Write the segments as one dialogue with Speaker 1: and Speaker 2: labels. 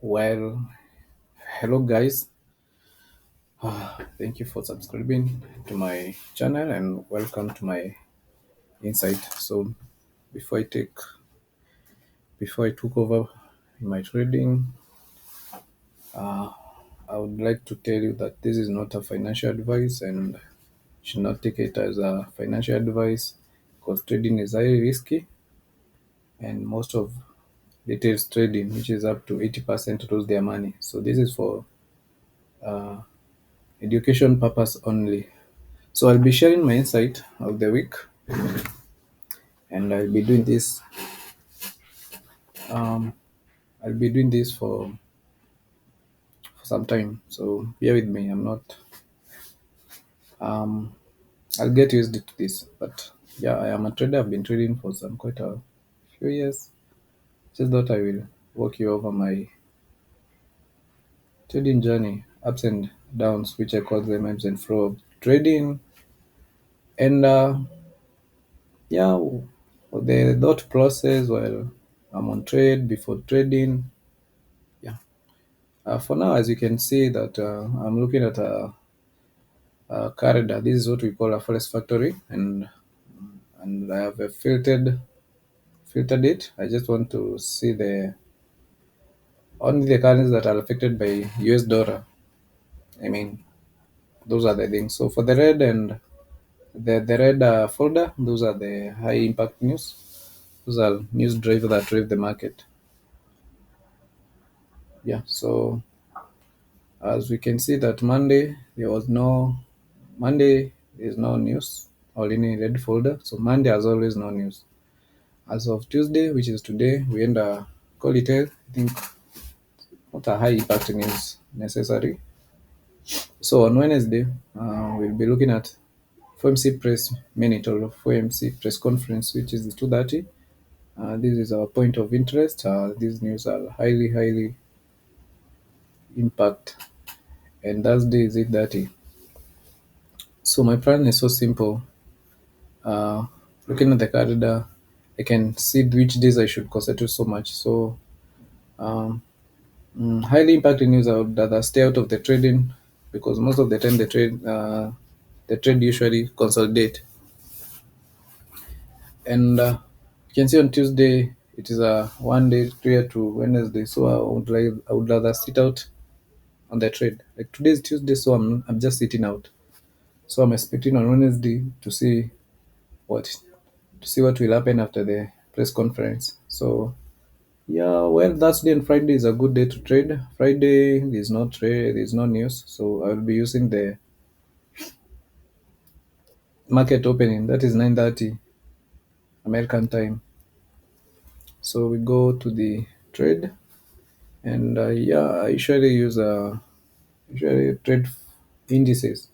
Speaker 1: Well, hello guys. Thank you for subscribing to my channel and welcome to my insight. So, before I take before I took over in my trading, I would like to tell you that this is not a financial advice and you should not take it as a financial advice because trading is highly risky and most of retail trading, which is up to 80%, lose their money. So this is for education purpose only. So I'll be sharing my insight of the week, and Um, I'll be doing this for some time. So bear with me. I'm not. Um, I'll get used to this. But yeah, I am a trader. I've been trading for some quite a few years. Just thought I will walk you over my trading journey, ups and downs, which I call them ebbs and flow of trading, and yeah, the thought process while I'm on trade before trading. Yeah. For now, as you can see that I'm looking at a corridor. This is what we call a forest factory, and I have filtered it. I just want to see the only the currencies that are affected by US dollar. I mean, those are the things. So for the red and the red folder, those are the high impact news. Those are news drive that drive the market. Yeah. So as we can see that Monday is no news or any red folder. So Monday has always no news. As of Tuesday, which is today, we end call it I think not a high impact news necessary. So on Wednesday, we'll be looking at FOMC press minute or FOMC press conference, which is 2:30. This is our point of interest. These news are highly impact, and Thursday is 8:30. So my plan is so simple. Uh, Looking at the calendar, I can see which days I should concentrate so much. So um, highly impacting news, I would rather stay out of the trading because most of the time the trade usually consolidate. And you can see on Tuesday it is a 1 day prior to Wednesday, so I would rather sit out on the trade. Like today is Tuesday, so I'm just sitting out. So I'm expecting on Wednesday what to see what will happen after the press conference. So yeah, well, Thursday and Friday is a good day to trade. Friday there's no trade, there's no news, so I will be using the market opening. That is 9:30 American time. So we go to the trade, and yeah, I usually trade indices.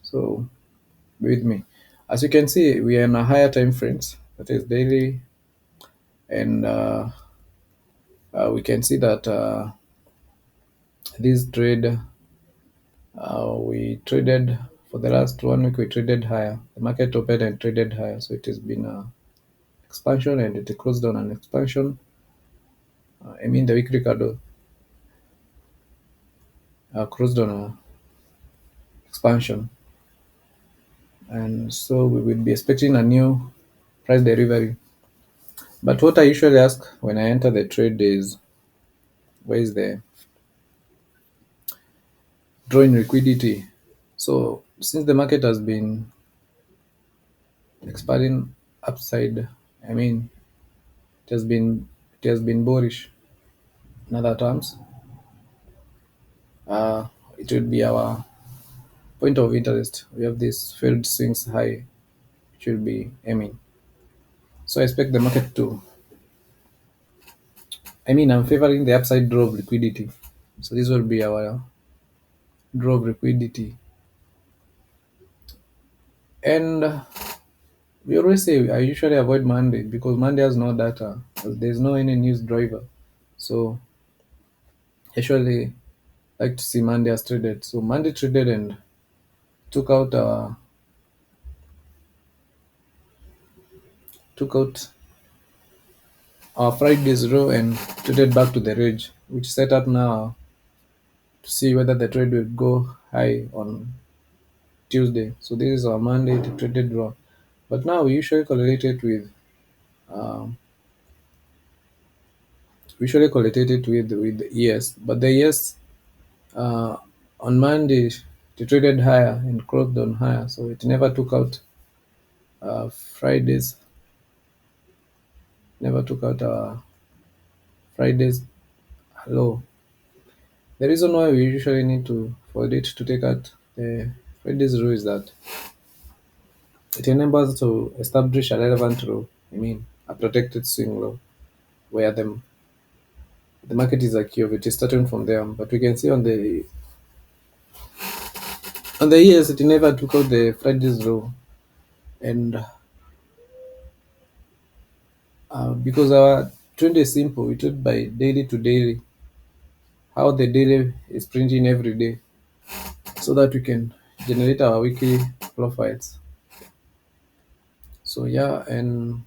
Speaker 1: So be with me. As you can see, we are in a higher time frames. That is daily, and we can see that this trade we traded for the last 1 week. We traded higher. The market opened and traded higher, so it has been expansion and it closed on an expansion. I mean the weekly candle closed on a expansion, and so we will be expecting a new price delivery. But what I usually ask when I enter the trade is where is the drawing liquidity. So since the market has been expanding upside, I mean it has been bullish. In other terms, uh, it will be our point of interest. We have this failed swings high, which will be aiming. So I expect the market to. I mean, I'm favoring the upside draw of liquidity. So this will be our draw of liquidity. And we always say I usually avoid Monday because Monday has no data. There's no any news driver. So I usually like to see Monday as traded. So Monday traded and took out took out our Friday's row and traded back to the range, which set up now to see whether the trade will go high on Tuesday. So this is our Monday to traded row. But now we usually correlate it with um, with yes, but the yes uh, on Monday it traded higher and closed on higher, so it never took out Fridays, never took out Fridays low. The reason why we usually need to for it to take out the Friday's rule is that it enables us to establish a relevant rule. I mean, a protected swing low, where the market is like of it is starting from there. But we can see on the years it never took out the Friday's low, and because our trend is simple, we trade by daily to daily, how the daily is printing every day, so that we can generate our weekly profiles. So yeah, and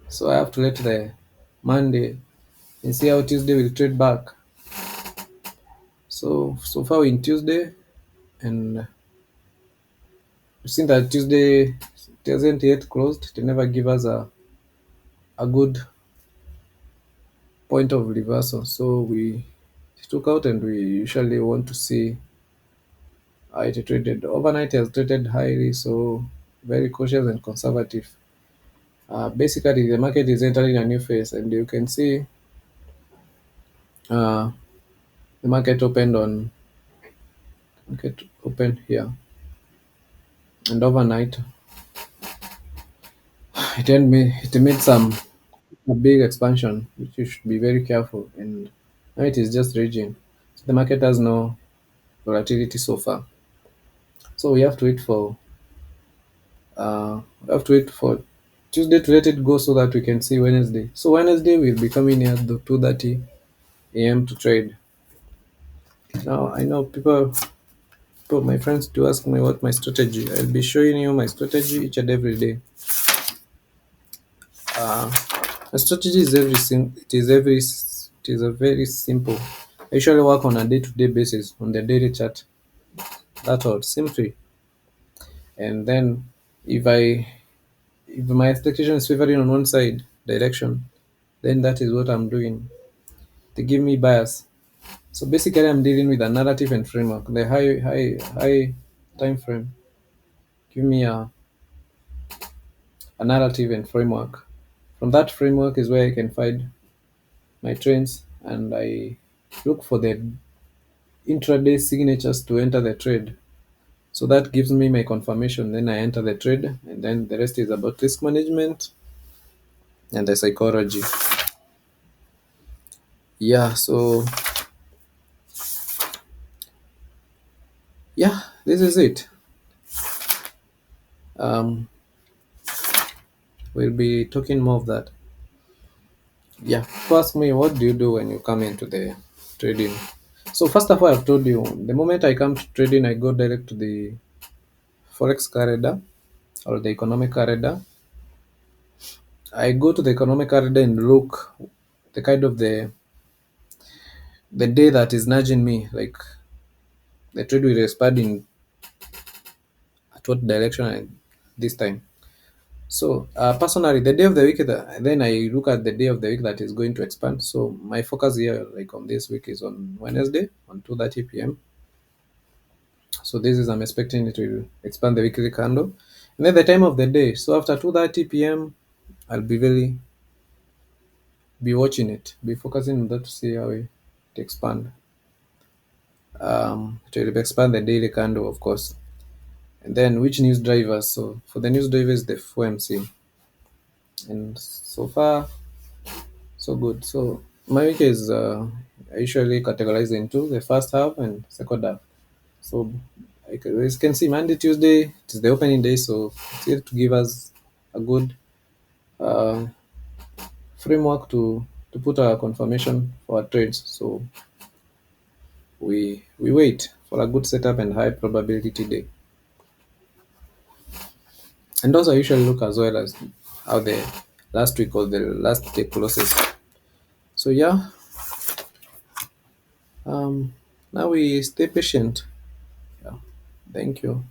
Speaker 1: so I have to let the Monday and see how Tuesday will trade back. So far in Tuesday, and since that Tuesday it hasn't yet closed, it never give us a good point of reversal. So we took out, and we usually want to see how it traded. Overnight has traded highly, so very cautious and conservative. Basically, the market is entering a new phase, and you can see uh, the market opened here, and overnight it made some a big expansion, which you should be very careful. And now it is just raging. So the market has no volatility so far. So we have to wait for Tuesday to let it go so that we can see Wednesday. So Wednesday will be coming here at the 2:30 a.m. to trade. Now I know my friends, to ask me what my strategy. I'll be showing you my strategy each and every day. Uh, my strategy is it is a very simple. I usually work on a day-to-day basis on the daily chart. That's all, simply. And then if I if my expectation is favoring on one side direction, then that is what I'm doing. They give me bias. So basically, I'm dealing with a narrative and framework. The high time frame give me a narrative and framework. From that framework is where I can find my trends, and I look for the intraday signatures to enter the trade. So that gives me my confirmation. Then I enter the trade, and then the rest is about risk management and the psychology. Yeah, so yeah, this is it. Um, we'll be talking more of that. Yeah, to ask me, what do you do when you come into the trading? So first of all, I've told you, the moment I come to trading, I go direct to the forex calendar or the economic calendar. I go to the economic calendar and look the kind of the day that is nudging me, like the trade will expand in at what direction this time. So personally, the day of the week, then I look at the day of the week that is going to expand. So my focus here, like on this week, is on Wednesday on 2:30 p.m. So this is I'm expecting it will expand the weekly candle, and then the time of the day. So after 2:30 p.m., I'll be watching it, be focusing on that to see how it expand. It will expand the daily candle, of course, and then which news drivers. So for the news drivers, the FOMC, and so far so good. So my week is I usually categorize into the first half and second half. So as you can see, Monday, Tuesday, it is the opening day, so it's here to give us a good uh, framework to put our confirmation for our trades. So we wait for a good setup and high probability day. And also, I usually look as well as how the last week or the last day closes. So yeah, now we stay patient. Yeah, thank you.